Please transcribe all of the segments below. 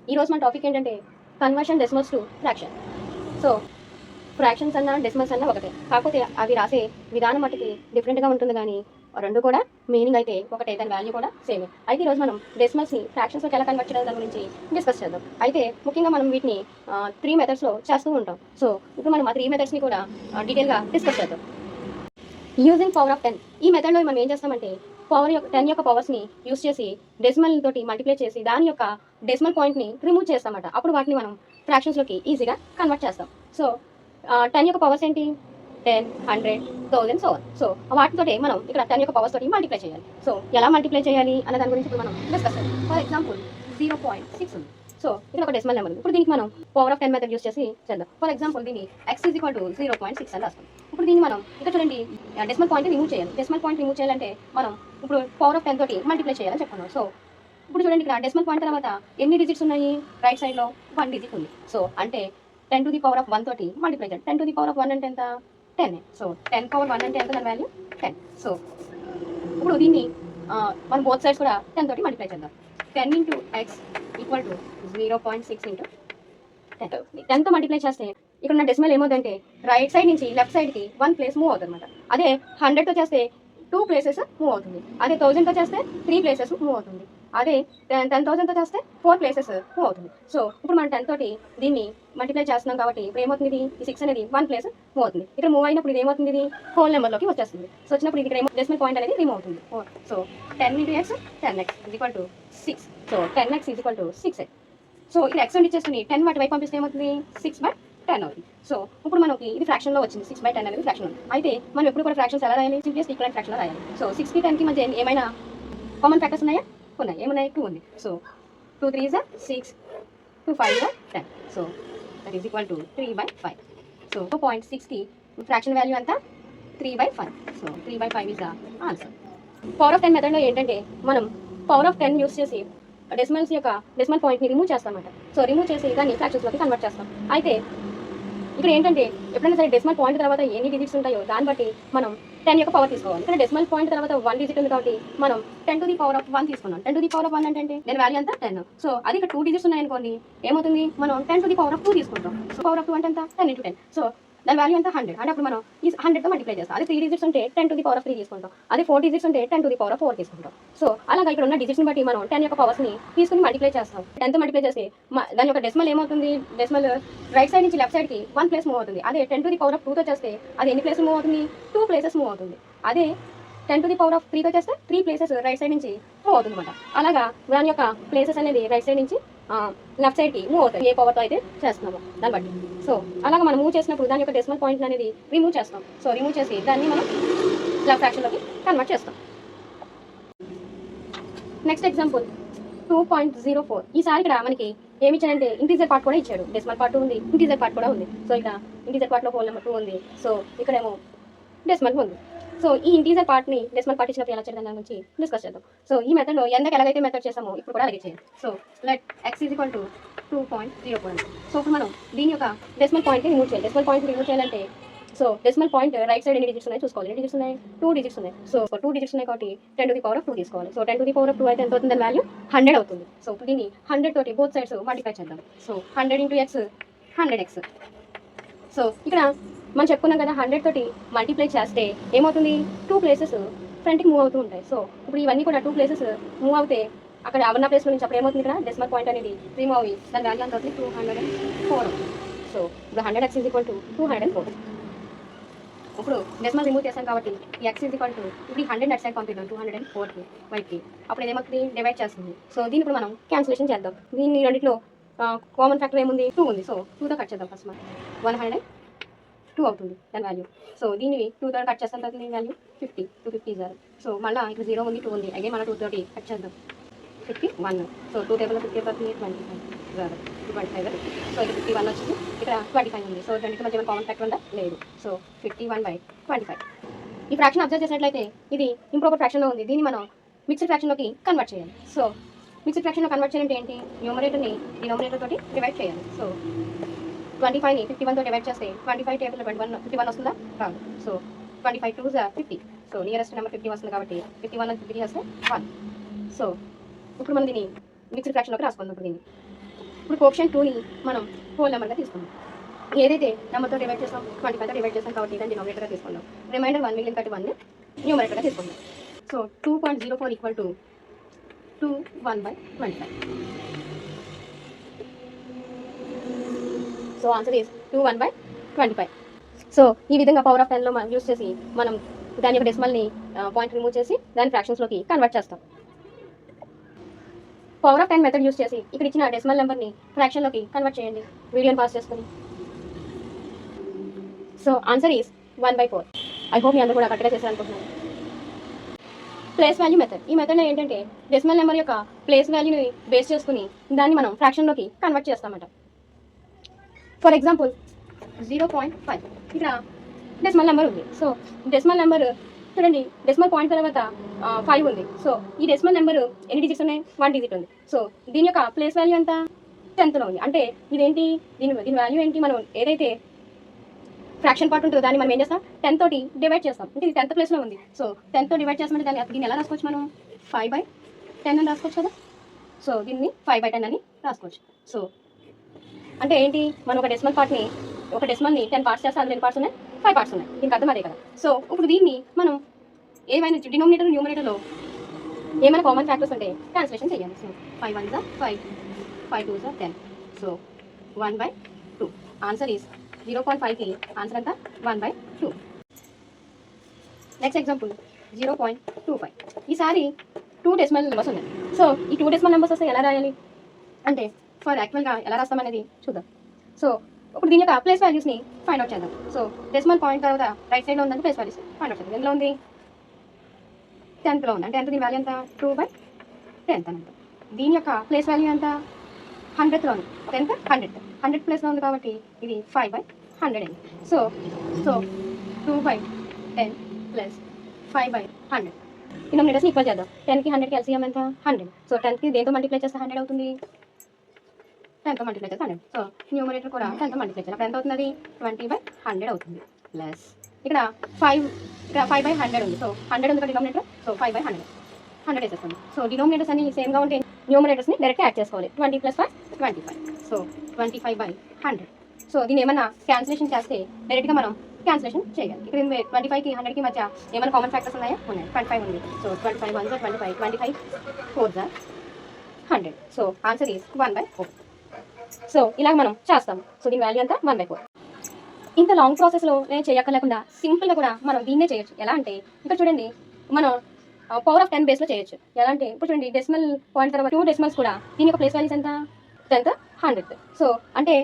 ఈరోజు మన టాపిక్ ఏంటంటే conversion decimals to fraction. So fractions అన్న డెసిమల్స్ అన్న ఒకటే, కాకపోతే అవి రాసే విధానం మట్టుకి డిఫరెంట్గా ఉంటుంది. కానీ రెండు కూడా మీనింగ్ అయితే ఒకటే, దాని వాల్యూ కూడా సేమే. అయితే ఈరోజు మనం డెసిమల్స్ని ఫ్రాక్షన్స్లోకి ఎలా కన్వర్ట్ చేయాలి దాని గురించి డిస్కస్ చేద్దాం. అయితే ముఖ్యంగా మనం వీటిని 3 మెథడ్స్లో చేస్తూ ఉంటాం. సో ఇప్పుడు మనం ఆ 3 మెథడ్స్ని కూడా డీటెయిల్గా డిస్కస్ చేద్దాం. యూజింగ్ పవర్ ఆఫ్ 10 ఈ మెథడ్లో మనం ఏం చేస్తామంటే పవర్ యొక్క 10 యొక్క పవర్స్ని యూస్ చేసి డెసిమల్ తోటి మల్టిప్లై చేసి దాని యొక్క డెసిమల్ పాయింట్ని రిమూవ్ చేస్తామట. అప్పుడు వాటిని మనం ఫ్రాక్షన్స్లోకి ఈజీగా కన్వర్ట్ చేస్తాం. సో 10 యొక్క పవర్స్ ఏంటి? 10, 100, 1000, సో ఆన్. సో వాటితోటి మనం ఇక్కడ 10 యొక్క పవర్స్ తోటి మల్టిప్లై చేయాలి. సో ఎలా మల్టిప్లై చేయాలి అన్న దాని గురించి ఇప్పుడు మనం డిస్కస్ చేద్దాం. ఫర్ ఎగ్జాంపుల్ 0.6 ఉంది. సో ఇక్కడ ఒక డెసిమల్ నెంబర్ ఉంది. ఇప్పుడు దీనికి మనం పవర్ ఆఫ్ 10 మెథడ్ యూస్ చేసి చేద్దాం. ఫర్ ఎగ్జాంపుల్ దీన్ని x = 0.6 అని రాస్తాం. ఇప్పుడు దీన్ని మనం ఇక్కడ చూడండి డెసిమల్ పాయింట్ రిమూవ్ చేయాలి. డెసిమల్ పాయింట్ రిమూవ్ చేయాలంటే మనం ఇప్పుడు పవర్ ఆఫ్ 10 తోటి మల్టిప్లై చేయాలని చెప్పుకున్నాం. సో ఇప్పుడు చూడండి ఇక్కడ డెసిమల్ పాయింట్ తర్వాత ఎన్ని డిజిట్స్ ఉన్నాయి? రైట్ సైడ్లో 1 డిజిట్ ఉంది. సో అంటే 10 to the power of 1 తోటి మల్టిప్లై చేయాలి. 10 to the power of 1 అంటే ఎంత? 10. సో 10 power 1 అంటే ఎంత? దాని వాల్యూ 10. సో ఇప్పుడు దీన్ని మనం బోత్ సైడ్స్ కూడా 10 తోటి మల్టిప్లై చేద్దాం. 10 into x = 0.6 into 10. 10తో మల్టిప్లై చేస్తే ఇక్కడ ఉన్న డెసిమల్ ఏమవుతుందంటే రైట్ సైడ్ నుంచి లెఫ్ట్ సైడ్కి 1 ప్లేస్ మూవ్ అవుతుంది అనమాట. అదే 100తో చేస్తే 2 ప్లేసెస్ మూవ్ అవుతుంది. అదే 1000తో చేస్తే 3 ప్లేసెస్ మూవ్ అవుతుంది. అదే 10,000తో చేస్తే 4 ప్లేసెస్ మూవ్ అవుతుంది. సో ఇప్పుడు మనం 10 తోటి దీన్ని మల్టిప్లై చేస్తున్నాం కాబట్టి ఇప్పుడు ఏమవుతుంది? ఇది ఈ 6 అనేది 1 ప్లేస్ మూవ్ అవుతుంది. ఇక్కడ మూవ్ అయినప్పుడు ఇది ఏమవుతుంది? ఇది హోల్ నెంబర్లోకి వచ్చేస్తుంది. సో వచ్చినప్పుడు ఇది ఇక్కడ డెసిమల్ పాయింట్ అనేది రిమూవ్ అవుతుంది. So 10 into x 10x = 6. So 10x = 6x. So ఇక్కడ x ఇచ్చేస్తుంది 10 వాటి వైపు పంపిస్తే ఏమవుతుంది? 6/10 అవుతుంది. సో ఇప్పుడు మనకి ఇది ఫ్రాక్షన్లో వచ్చింది. 6/10 అనేది ఫ్రాక్షన్ ఉంది. అయితే మనం ఎప్పుడు కూడా ఫ్రాక్షన్స్ ఎలా రాయాలి? సింప్లెస్ట్ ఈక్వలెంట్ ఫ్రాక్షన్లో రాయాలి. సో 6కి 10కి మధ్య ఏమైనా కామన్ ఫ్యాక్టర్స్ ఉన్నాయా? ఉన్నాయి. ఏమున్నాయి? 2 ఉంది. So 2 3 6, 2 5 10. So that is equal to 3/5. So 2.6కి ఫ్రాక్షన్ వాల్యూ అంతా 3/5. So 3/5 is the answer. Power of 10 మెథడ్లో ఏంటంటే మనం పవర్ ఆఫ్ 10 యూస్ చేసి డెసిమల్ పాయింట్ని రిమూవ్ చేస్తామన్నమాట. సో రిమూవ్ చేసి దాన్ని ఫ్రాక్షన్స్లోకి కన్వర్ట్ చేస్తాం. అయితే ఇక్కడ ఏంటంటే ఎప్పుడైనా సరే డెసిమల్ పాయింట్ తర్వాత ఎన్ని డిజిట్స్ ఉంటాయో దాన్ని బట్టి మనం 10 యొక్క పవర్ తీసుకోవాలి. ఇక్కడ డెసిమల్ పాయింట్ తర్వాత 1 డిజిట్ ఉంది కాబట్టి మనం 10 to the power of 1 తీసుకున్నాం. 10 to the power of 1 అంటే దాని వాల్యూ అంతా 10. సో అది ఇక్కడ 2 డిజిట్స్ ఉన్నాయనుకోండి ఏమవుతుంది? మనం 10 to the power of 2 తీసుకుంటాం. సో పవర్ ఆఫ్ 2 అంటే ఎంత? 10 into 10. సో దాని వాల్యూ అంతా 100. అంటే అప్పుడు మనం ఈ 100తో మల్టిప్లై చేస్తాం. అదే 3 డిజిట్స్ ఉంటే 10 to the power of 3 తీసుకుంటాం. అదే 4 డిజిట్స్ ఉంటే 10 to the power of 4 తీసుకుంటాం. సో అలాగా ఇక్కడ ఉన్న డిజిట్స్ని బట్టి మనం 10 యొక్క పవర్స్ని తీసుకుని మల్టిప్లై చేస్తాం. 10తో మల్టిప్లై చేస్తే దాని యొక్క డెసిమల్ ఏమవుతుంది? డెసిమల్ రైట్ సైడ్ నుంచి లెఫ్ట్ సైడ్కి 1 ప్లేస్ మూవ్ అవుతుంది. అదే 10 to the power of 2తో చేస్తే అది ఎన్ని ప్లేస్ మూవ్ అవుతుంది? 2 ప్లేసెస్ మూవ్ అవుతుంది. అదే 10 to the power of 3తో చేస్తే 3 ప్లేసెస్ రైట్ సైడ్ నుంచి మూవ్ అవుతుంది అనమాట. అలాగా దాని యొక్క ప్లేసెస్ అనేది రైట్ సైడ్ నుంచి లెఫ్ట్ సైడ్కి మూవ్ అవుతాయి. ఏ పవర్తో అయితే చేస్తున్నామో దాన్ని బట్టి. సో అలాగా మనం మూవ్ చేసినప్పుడు దాని యొక్క డెసిమల్ పాయింట్ అనేది రిమూవ్ చేస్తాం. సో రిమూవ్ చేసి దాన్ని మనం ఫ్రాక్షన్లోకి కన్వర్ట్ చేస్తాం. Next example 2.04. ఈసారి ఇక్కడ మనకి ఏమి ఇచ్చాడంటే ఇంటీజర్ పార్ట్ కూడా ఇచ్చాడు. డెసిమల్ పార్ట్ ఉంది, ఇంటీజర్ పార్ట్ కూడా ఉంది. సో ఇక్కడ ఇంటీజర్ పార్ట్లో హోల్ నెంబర్ 2 ఉంది. సో ఇక్కడేమో డెసిమల్ ఉంది. సో ఈ ఇంటీజర్ పార్ట్ని డెసిమల్ పార్ట్ ఇచ్చినప్పుడు ఎలా చేయడం దాని గురించి డిస్కస్ చేద్దాం. సో ఈ మెథడ్లో ఎందకు ఎలాగైతే మెథడ్ చేసామో ఇప్పుడు కూడా అలాగే చేయాలి. So let x = 2.04. సో ఇప్పుడు మనం దీని యొక్క డెసిమల్ పాయింట్ని రిమూవ్ చేయాలి. డెసిమల్ పాయింట్ రిమూవ్ చేయాలంటే so decimal point right side ఎన్ని డిజిట్స్ ఉన్నాయి చూసుకోవాలి. ఎన్ని డిజిట్స్ ఉన్నాయి? 2 డిజిట్స్ ఉన్నాయి. సో 2 డిజిట్స్ ఉన్నాయి కాబట్టి 10 to the power of 2 తీసుకోవాలి. So 10 to the power of 2 అయితే ఎంత అవుతుంది? దాని వాల్యూ 100 అవుతుంది. సో ఇప్పుడు దీన్ని 100 తోటి బోత్ సైడ్స్ మల్టిప్లై చేద్దాం. So 100 into x 100x. So ఇక్కడ మనం చెప్పుకున్నాం కదా 100 తోటి మల్టిప్లై చేస్తే ఏమవుతుంది? 2 ప్లేసెస్ ఫ్రంట్కి మూవ్ అవుతూ ఉంటాయి. సో ఇప్పుడు ఇవన్నీ కూడా 2 ప్లేసెస్ మూవ్ అవుతే అక్కడ అవన్న ప్లేస్లో నుంచి అప్పుడు ఏమవుతుంది? ఇక్కడ డెసిమల్ పాయింట్ అనేది రిమూవ్ అయ్యి దాని వాల్యూ అంత అవుతుంది 204 అవుతుంది. సో ఇప్పుడు 100x = 204. ఇప్పుడు డెసిమల్ రిమూవ్ చేస్తాం కాబట్టి ఈ x = ఇప్పుడు 100 అట్ సైడ్ పంపిద్దాం 204కి వైపుకి. అప్పుడు ఏమవుతుంది? డివైడ్ చేస్తుంది. సో దీన్ని ఇప్పుడు మనం క్యాన్సిలేషన్ చేద్దాం. దీన్ని రెండిట్లో కామన్ ఫ్యాక్టర్ ఏముంది? 2 ఉంది. సో 2తో కట్ చేద్దాం. ఫస్ట్ మనం 102 అవుతుంది దాని వాల్యూ. సో దీన్ని 2తో కట్ చేస్తాం తర్వాత దీని వాల్యూ 50. 250 0. సో మళ్ళీ ఇక్కడ 0 ఉంది, 2 ఉంది. అదే మళ్ళీ 2 తోటి కట్ చేద్దాం. 51. సో 2 టేబుల్లో 50 అవుతుంది 25 0. 25. సో ఇక్కడ 51 వచ్చింది, ఇక్కడ 25 ఉంది. సో రెండింటి మధ్య కామన్ ఫ్యాక్టర్ ఉందా? లేదు. సో 51/25. ఈ ఫ్రాక్షన్ అబ్జర్వ్ చేసినట్లయితే ఇది ఇంప్రాపర్ ఫ్రాక్షన్లో ఉంది. దీన్ని మనం మిక్స్డ్ ఫ్రాక్షన్లోకి కన్వర్ట్ చేయాలి. సో మిక్స్డ్ ఫ్రాక్షన్లో కన్వర్ట్ చేయాలంటే ఏంటి? న్యూమరేటర్ని డినామినేటర్ తోటి డివైడ్ చేయాలి. సో 25ని 51తో డివైడ్ చేస్తే 25 టేబుల్లో 51 వస్తుందా? రాదు. So 25 2s 50. So nearest number 50 వస్తుంది కాబట్టి 51 50 చేస్తే 1. సో ఇప్పుడు మనం దీన్ని మిక్స్డ్ ఫ్రాక్షన్లోకి రాసుకుందాం. ఇప్పుడు దీన్ని ఇప్పుడు కోఎఫిషియంట్ 2ని మనం హోల్ నెంబర్గా తీసుకుందాం. ఏదైతే నెంబర్తో డివైడ్ చేస్తాం 25తో డివైడ్ చేస్తాం కాబట్టి దాన్ని డినామినేటర్గా తీసుకుందాం. రిమైండర్ 1 మిగిలిన కాబట్టి 1 న్యూమరేటర్గా తీసుకుందాం. So 2.04 equal to 2 1/25. So answer is 2 1/25. So ఈ విధంగా పవర్ ఆఫ్ 10లో మనం యూస్ చేసి మనం దాని యొక్క డెసిమల్ని పాయింట్ రిమూవ్ చేసి దాని ఫ్రాక్షన్స్లోకి కన్వర్ట్ చేస్తాం. పవర్ ఆఫ్ 10 మెథడ్ యూస్ చేసి ఇక్కడ ఇచ్చిన డెసిమల్ నెంబర్ని ఫ్రాక్షన్లోకి కన్వర్ట్ చేయండి వీడియోని పాస్ చేసుకుని. So answer is 1/4. I hope మీ అందరూ కూడా కరెక్ట్గా చేశారనుకుంటున్నాను. Place value method. ఈ మెథడ్లో ఏంటంటే డెసిమల్ నెంబర్ యొక్క ప్లేస్ వాల్యూని బేస్ చేసుకుని దాన్ని మనం ఫ్రాక్షన్లోకి కన్వర్ట్ చేస్తామట. ఫర్ ఎగ్జాంపుల్ 0.5 ఇక్కడ డెసిమల్ నెంబర్ ఉంది. సో డెసిమల్ నెంబర్ చూడండి, డెసిమల్ పాయింట్ తర్వాత 5 ఉంది. సో ఈ డెసిమల్ నెంబర్ ఎన్ని డిజిట్స్ ఉన్నాయి? 1 డిజిట్ ఉంది. సో దీని యొక్క ప్లేస్ వాల్యూ ఎంత? 10th ఉంది. అంటే ఇదేంటి, దీని వాల్యూ ఏంటి? మనం ఏదైతే ఫ్రాక్షన్ పార్ట్ ఉంటుందో దాన్ని మనం ఏం చేస్తాం? 10 తోటి డివైడ్ చేస్తాం. అంటే ఇది 10th ప్లేస్లో ఉంది. సో 10 తో డివైడ్ చేస్తామంటే దీన్ని ఎలా రాసుకోవచ్చు? మనం 5/10 అని రాసుకోవచ్చు కదా. సో దీన్ని 5/10 అని రాసుకోవచ్చు. సో అంటే ఏంటి, మనం ఒక డెసిమల్ని 10 పార్ట్స్ చేస్తే అందులో ఎన్ని పార్ట్స్ ఉన్నాయి? 5 పార్ట్స్ ఉన్నాయి. దీనికి అర్థం అదే కదా. సో ఇప్పుడు దీన్ని మనం ఏమైనా డినామినేటర్ న్యూమరేటర్లో ఏమైనా కామన్ ఫ్యాక్టర్స్ ఉంటే ట్రాన్స్లేషన్ చేయాలి. So 5 1s 5, 5 2s 10. So 1/2. Answer is 0.5కి ఆన్సర్ అంతా 1/2. Next example 0.25. ఈసారి 2 డెసిమల్ నెంబర్స్ ఉన్నాయి. సో ఈ 2 డెసిమల్ నెంబర్స్ వస్తే ఎలా రాయాలి అంటే ఫర్ యాక్చువల్గా ఎలా రాస్తామనేది చూద్దాం. సో ఇప్పుడు దీని యొక్క ప్లేస్ వాల్యూస్ని ఫైండ్ అవుట్ చేద్దాం. సో డెసిమల్ పాయింట్ తర్వాత రైట్ సైడ్లో ఉందంటే ప్లేస్ వాల్యూస్ ఫైండ్ అవుట్ చేద్దాం. ఎందులో ఉంది? 10thలో ఉంది. అంటే ఎంత దీని వాల్యూ ఎంత? 2/10 అంట. దీని యొక్క ప్లేస్ వాల్యూ ఎంత? 100thలో ఉంది. ఎంత? 100 ప్లేస్లో ఉంది కాబట్టి ఇది 5/100 అయింది. సో 2/10 ప్లస్ 5/100 డినామినేటర్స్ని ఈక్వల్ చేద్దాం. 10కి 100కి ఎల్సిఎం ఎంత? 100. సో 10కి దేంతో మల్టిప్లై చేస్తే 100 అవుతుంది? 10తో మల్టిప్లై చేస్తే 100. సో న్యూమరేటర్ కూడా 10తో మల్టిప్లై చేయాలి. అప్పుడు ఎంత అవుతుంది? 20/100 అవుతుంది. ప్లస్ ఇక్కడ 5/100 ఉంది. సో 100 ఉంది కదా డినామినేటర్. సో 5/100 వేసేస్తుంది. సో డినామినేటర్స్ అన్ని సేమ్గా ఉంటే న్యూమరేటర్స్ని డైరెక్ట్గా యాడ్ చేసుకోవాలి. 20 + 5 25. సో 25/100. సో దీన్ని ఏమన్నా క్యాన్సిలేషన్ చేస్తే డైరెక్ట్గా మనం క్యాన్సిలేషన్ చేయాలి. ఇక్కడ 25కి 100కి మధ్య ఏమైనా కామన్ ఫ్యాక్టర్స్ ఉన్నాయా? ఉన్నాయి. 25 ఉంది. So 25 1s 25, 25 4s 100. So answer is 1/4. So ఇలాగ మనం చేస్తాము. సో దీని వాల్యూ అంతా 1/4. ఇంత లాంగ్ ప్రాసెస్లో నేను చేయక్కర్లేకుండా సింపుల్గా కూడా మనం దీన్నే చేయొచ్చు. ఎలా అంటే ఇక్కడ చూడండి, మనం పవర్ ఆఫ్ 10 బేస్లో చేయొచ్చు. ఎలా అంటే ఇప్పుడు చూడండి, డెసిమల్ పాయింట్ తర్వాత 2 డెసిమల్స్ కూడా దీని యొక్క ప్లేస్ వాల్యూస్ ఎంత? 10th 100th. సో అంటే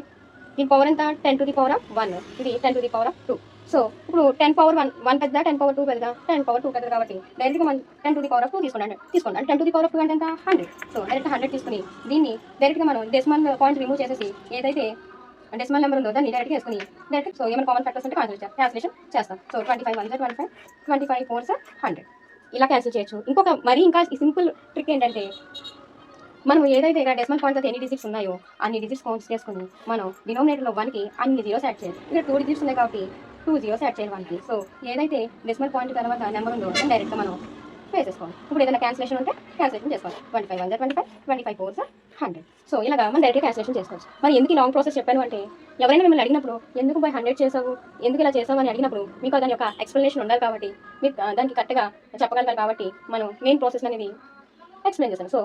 దీని పవర్ ఎంత? 10⁻1. ఇది 10⁻2. సో ఇప్పుడు 10⁻1 పెద్ద, 10⁻2 పెద్ద, 10⁻2 పెద్ద కాబట్టి డైరెక్ట్గా మనం 10⁻2 తీసుకోండి. అంటే 10⁻2 అంటే ఎంత? 100. సో డైరెక్ట్ 100 తీసుకుని దీన్ని డైరెక్ట్గా మనం డెసిమల్ పాయింట్ రిమూవ్ చేసేసి ఏదైతే డెసిమల్ నెంబర్ ఉందో దాన్ని డైరెక్ట్గా వేసుకుని డైరెక్ట్ సో ఏమైనా కామన్ ఫ్యాక్టర్స్ ఉంటే క్యాన్సిలేషన్ చేస్తాం. సో 25 1s 25, 25 4s 100 ఇలా క్యాన్సిల్ చేయొచ్చు. ఇంకా ఈ సింపుల్ ట్రిక్ ఏంటంటే మనం ఏదైతే ఇక్కడ డెసిమల్ పాయింట్ ఎన్ని డిజిట్స్ ఉన్నాయో అన్ని డిజిట్స్ కౌంట్స్ చేసుకుని మనం డినామినేటర్లో 1కి అన్ని జీరోస్ యాడ్ చేయాలి. ఇక్కడ 2 డిజిట్స్ ఉన్నాయి కాబట్టి 2 జీరోస్ యాడ్ చేయాలి 1కి. సో ఏదైతే డెసిమల్ పాయింట్ తర్వాత నెంబర్ ఉందో డైరెక్ట్గా మనం వేసేసుకోవాలి. ఇప్పుడు ఏదైనా క్యాన్సిలేషన్ ఉంటే క్యాన్సిలేషన్ చేసుకోవాలి. 25 1s 25, 25 4s 100. సో ఇలాగా మనం డైరెక్ట్గా క్యాన్సిలేషన్ చేసుకోవచ్చు. మరి ఎందుకు ఈ లాంగ్ ప్రాసెస్ చెప్పాను అంటే ఎవరైనా మిమ్మల్ని అడిగినప్పుడు ఎందుకు 100 చేసావు, ఎందుకు ఇలా చేసావు అని అడిగినప్పుడు మీకు దాని యొక్క ఎక్స్ప్లెనేషన్ ఉండాలి కాబట్టి మీకు దానికి కరెక్ట్గా చెప్పగలగాలి కాబట్టి మనం మెయిన్ ప్రాసెస్ అనేది ఎక్స్ప్లెయిన్ చేస్తాను. So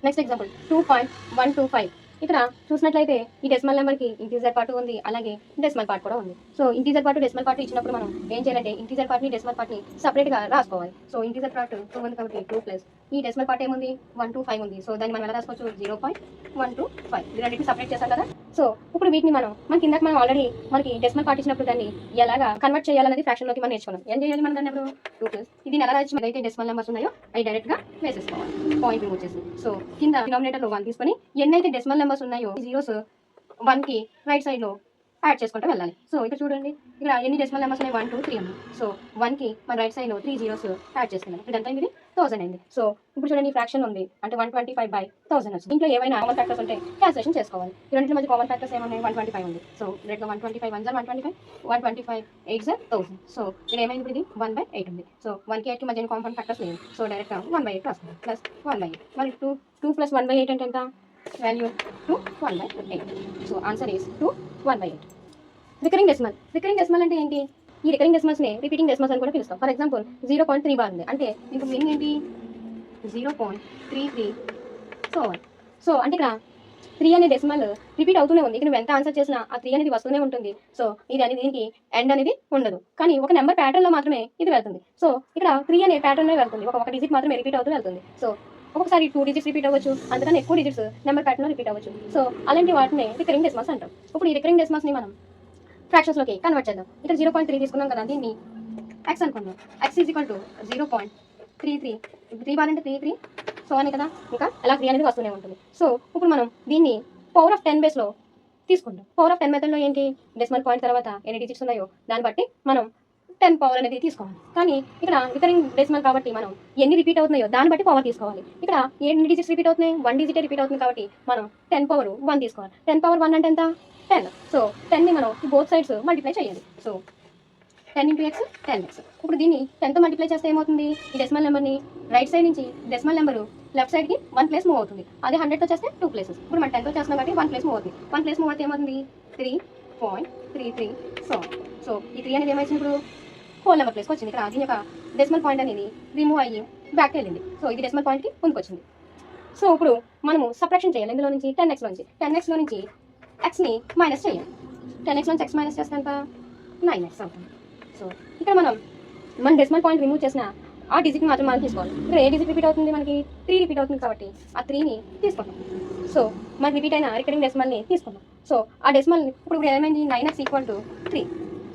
next example 2.125. ఇక్కడ చూసినట్లయితే ఈ డెసిమల్ నెంబర్కి ఇంటీజర్ పార్ట్ ఉంది, అలాగే డెసిమల్ పార్ట్ కూడా ఉంది. So integer part decimal part ఇచ్చినప్పుడు మనం ఏం చేయాలంటే ఇంటీజర్ పార్ట్ని డెసిమల్ పార్ట్ని సపరేట్గా రాసుకోవాలి. సో ఇంటీజర్ పార్ట్ 2 ఉంది కాబట్టి 2 ప్లస్ ఈ డెసిమల్ పార్ట్ ఏముంది? 125 ఉంది. సో దాన్ని మనం ఎలా రాసుకోవచ్చు? 0.125. ఇది రెండింటిని సపరేట్ చేస్తాం కదా. సో ఇప్పుడు వీటిని మనం కిందకి ఆల్రెడీ మనకి డెసిమల్ పార్ట్ ఇచ్చినప్పుడు దాన్ని ఎలాగా కన్వర్ట్ చేయాలనేది ఫ్రాక్షన్లోకి మనం నేర్చుకున్నాం. ఏం చేయాలి మనం దాన్ని? 2 ప్లస్ ఇది ఎలా రాసి ఏదైతే డెసిమల్ నెంబర్స్ ఉన్నాయో అవి డైరెక్ట్గా వేసేసుకోవాలి పాయింట్ రిమూవ్ చేసి. సో కింద డినామినేటర్లో 1 తీసుకొని ఎన్నైతే డెసిమల్ నెంబర్స్ ఉన్నాయో ఈ జీరోస్ 1కి రైట్ సైడ్లో యాడ్ చేసుకుంటూ వెళ్ళాలి. సో ఇక్కడ చూడండి, ఇక్కడ ఎన్ని డెసిమల్ నెంబర్స్ ఉన్నాయి, 1 2 3 ఉన్నాయి. సో 1కి మన రైట్ సైడ్లో 3 జీరోస్ యాడ్ చేసుకున్నాం. ఇదంతా ఇది 1000 అయింది. సో ఇప్పుడు చూడండి, ఫ్రాక్షన్ ఉంది అంటే 125/1000 వచ్చింది. ఇంట్లో ఏవైనా కామన్ ఫ్యాక్టర్స్ ఉంటే క్యాన్సిలేషన్ చేసుకోవాలి. ఈ రెండింటి మధ్య కామన్ ఫ్యాక్టర్స్ ఏమన్నాయి, 125 ఉంది. సో డైరెక్ట్గా 125 1 125 125 8 1000. సో ఇక్కడ ఏమైంది, ఇప్పుడు ఇది 1/8 ఉంది. సో 1కి 8కి మధ్య కామన్ ఫ్యాక్టర్స్ లేవు. సో డైరెక్ట్గా 1/8 రాస్తాం ప్లస్ 1/8. మరి 2 ప్లస్ 1/8 అంటే ఎంత, value 2 1/8. So answer is 2 1/8. Recurring decimal అంటే ఏంటి, ఈ రికరింగ్ డెసిమల్స్ని రిపీటింగ్ డెసిమల్స్ అని కూడా పిలుస్తాం. ఫర్ ఎగ్జాంపుల్ 0.3 బార్ ఉంది అంటే ఇంకో మీనింగ్ ఏంటి, 0.33. సో అంటే ఇక్కడ 3 అనే డెసిమల్ రిపీట్ అవుతూనే ఉంది. ఇక్కడ నువ్వు ఎంత ఆన్సర్ చేసినా ఆ 3 అనేది వస్తూనే ఉంటుంది. సో ఇది అనేది దీనికి ఎండ్ అనేది ఉండదు, కానీ ఒక నెంబర్ ప్యాటర్న్లో మాత్రమే ఇది వెళ్తుంది. సో ఇక్కడ 3 అనే ప్యాటర్న్లో వెళ్తుంది, ఒక డిజిట్ మాత్రమే రిపీట్ అవుతూ వెళ్తుంది. సో ఒక్కొక్కసారి 2 డిజిట్స్ రిపీట్ అవ్వచ్చు, అంతకన్నా ఎక్కువ డిజిట్స్ నెంబర్ ప్యాటర్న్లో రిపీట్ అవ్వచ్చు. సో అలాంటి వాటిని రికరింగ్ డెసిమల్స్ అంటాం. ఇప్పుడు ఈ రికరింగ్ డెసిమల్స్ని మనం ఫ్రాక్షన్స్లోకి కన్వర్ట్ చేద్దాం. ఇక్కడ 0.3 తీసుకున్నాం కదా, దీన్ని x అనుకుందాం. x is equal to 0.33. 3 bar అంటే 33. సో అని కదా, ఇంకా అలా 3 అనేది వస్తూనే ఉంటుంది. సో ఇప్పుడు మనం దీన్ని పవర్ ఆఫ్ 10 బేస్లో తీసుకుంటాం. పవర్ ఆఫ్ 10 మెథడ్లో ఏంటి, డెసిమల్ పాయింట్ తర్వాత ఎన్ని డిజిట్స్ ఉన్నాయో దాన్ని బట్టి మనం 10 పవర్ అనేది తీసుకోవాలి. కానీ ఇక్కడ రికరింగ్ డెసిమల్ కాబట్టి మనం ఎన్ని రిపీట్ అవుతున్నాయో దాన్ని బట్టి పవర్ తీసుకోవాలి. ఇక్కడ ఎన్ని డిజిట్స్ రిపీట్ అవుతున్నాయి, 1 డిజిటే రిపీట్ అవుతుంది కాబట్టి మనం 10 పవర్ 1 తీసుకోవాలి. 10 పవర్ 1 అంటే ఎంత, 10. సో 10ని మనం బోత్ సైడ్స్ మల్టిప్లై చేయాలి. So 10 × x 10x. ఇప్పుడు దీన్ని 10తో మల్టిప్లై చేస్తే ఏమవుతుంది, ఈ డెసిమల్ నెంబర్ని రైట్ సైడ్ నుంచి డెసిమల్ నెంబర్ లెఫ్ట్ సైడ్కి 1 ప్లేస్ మూవ్ అవుతుంది. అదే 100తో చేస్తే 2 ప్లేసెస్. ఇప్పుడు మనం 10తో చేస్తున్నాం కాబట్టి 1 ప్లేస్ మూవ్ అవుతుంది. 1 ప్లేస్ మూవ్ అయితే ఏమవుతుంది, 3.33. సో ఈ 3 అనేది ఏమైంది, ఇప్పుడు హోల్ నెంబర్ ప్లేస్కి వచ్చింది. ఇక్కడ దీని యొక్క డెసిమల్ పాయింట్ అనేది రిమూవ్ అయ్యి బ్యాక్ వెళ్ళింది. సో ఇది డెసిమల్ పాయింట్కి ముందుకు వచ్చింది. సో ఇప్పుడు మనము సబ్ట్రాక్షన్ చేయాలి. ఇందులో నుంచి 10x లో నుంచి xని మైనస్ చేయాలి. 10x నుంచి x మైనస్ చేస్తే ఎంత, 9x అవుతుంది. సో ఇక్కడ మన డెసిమల్ పాయింట్ రిమూవ్ చేసిన ఆ డిజిట్ని మాత్రం మనం తీసుకోవాలి. ఇక్కడ ఏ డిజిట్ రిపీట్ అవుతుంది, మనకి 3 రిపీట్ అవుతుంది కాబట్టి ఆ 3ని తీసుకుంటాం. సో మనకి రిపీట్ అయిన రికరింగ్ డెసిమల్ని తీసుకుంటాం. సో ఆ డెసిమల్ ఇప్పుడు ఏమైంది, 9x = 3.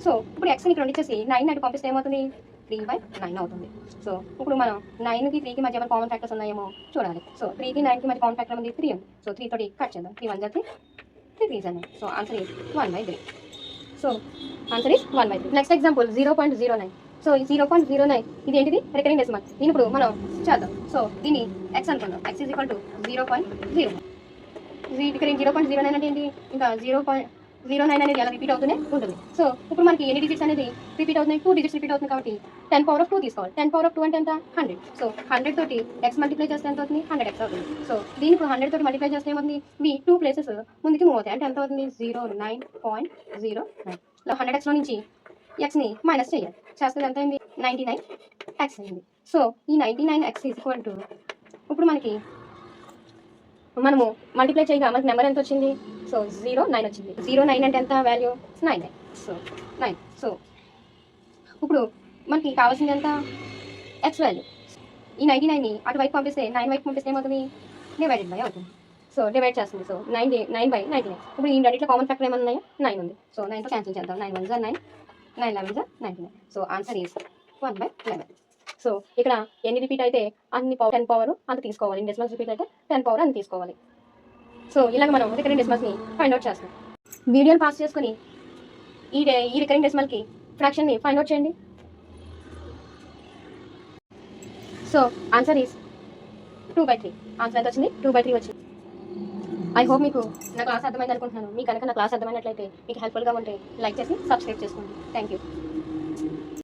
సో ఇప్పుడు xని ఇక్కడ ఇచ్చేసి 9 అటు పంపిస్తే ఏమవుతుంది, 3/9 అవుతుంది. సో ఇప్పుడు మనం 9కి 3కి మధ్య ఏమైనా కామన్ ఫ్యాక్టర్స్ ఉన్నాయేమో చూడాలి. సో 3కి 9కి మధ్య కామన్ ఫ్యాక్టర్ ఉంది 3 ఉంది. సో 3 తోటి కట్ చేద్దాం. 3 1 3 3 3 అన్నాయి. So answer is 1/3. So answer is 1/3. Next example 0.09. So ఈ 0.09 ఇది ఏంటిది, రికరింగ్ డెసిమల్. దీని ఇప్పుడు మనం చేద్దాం. సో దీన్ని x అనుకుందాం. x = 0.09. రికరింగ్ 0.09 అంటే ఏంటి, ఇంకా 0.09 అనేది అలా రిపీట్ అవుతూనే ఉంటుంది. సో ఇప్పుడు మనకి ఎన్ని డిజిట్స్ అనేది రిపీట్ అవుతున్నాయి, 2 డిజిట్స్ రిపీట్ అవుతుంది కాబట్టి 10 పవర్ ఆఫ్ 2 తీసుకోవాలి. 10 పవర్ ఆఫ్ 2 అంటే ఎంత, 100. సో 100 తోటి x మల్టిప్లై చేస్తే ఎంత అవుతుంది, 100x అవుతుంది. సో దీన్ని ఇప్పుడు 100 తోటి మల్టిప్లై చేస్తే ఏమవుతుంది, ఇవి 2 ప్లేసెస్ ముందుకి మూవ్ అవుతాయి. అంటే ఎంత అవుతుంది, 09.09. ఇలా 100x నుంచి xని మైనస్ చేయాలి. చేస్తే ఎంత అయింది, 99x అయింది. సో ఈ 99x = ఇప్పుడు మనము మల్టిప్లై చేయగా మనకి నెంబర్ ఎంత వచ్చింది, సో 09 వచ్చింది. 09 అంటే ఎంత, వాల్యూ 9. సో 9. సో ఇప్పుడు మనకి కావాల్సింది ఎంత, x వాల్యూ. ఈ 99ని అటువైపు పంపిస్తే 9 వైపు పంపిస్తే ఏమవుతుంది, డివైడెడ్ బై అవుతుంది. సో డివైడ్ చేస్తుంది. సో 9/99. ఇప్పుడు ఈ రెండింటిలో కామన్ ఫ్యాక్టర్ ఏమన్నా ఉన్నాయో 9 ఉంది. సో 9తో క్యాన్సిల్ చేద్దాం. 9 1 9, 9 11 99. So answer is 1/11. సో ఇక్కడ ఎన్ని రిపీట్ అయితే అన్ని 10 పవర్ అంత తీసుకోవాలి. డెసిమల్స్ రిపీట్ అయితే 10 పవర్ అంత తీసుకోవాలి. సో ఇలాగ మనం రికరింగ్ డెసిమల్స్ని ఫైండ్ అవుట్ చేస్తాం. వీడియోని పాస్ చేసుకుని ఈ రికరింగ్ డెసిమల్కి ఫ్రాక్షన్ని ఫైండ్ అవుట్ చేయండి. So answer is 2/3. ఆన్సర్ ఎంత వచ్చింది, 2/3 వచ్చింది. ఐ హోప్ మీకు నా క్లాస్ అర్థమైంది అనుకుంటున్నాను. మీకు కనుక నా క్లాస్ అర్థమైనట్లయితే మీకు హెల్ప్ఫుల్గా ఉంటే లైక్ చేసి సబ్స్క్రైబ్ చేసుకోండి. Thank you.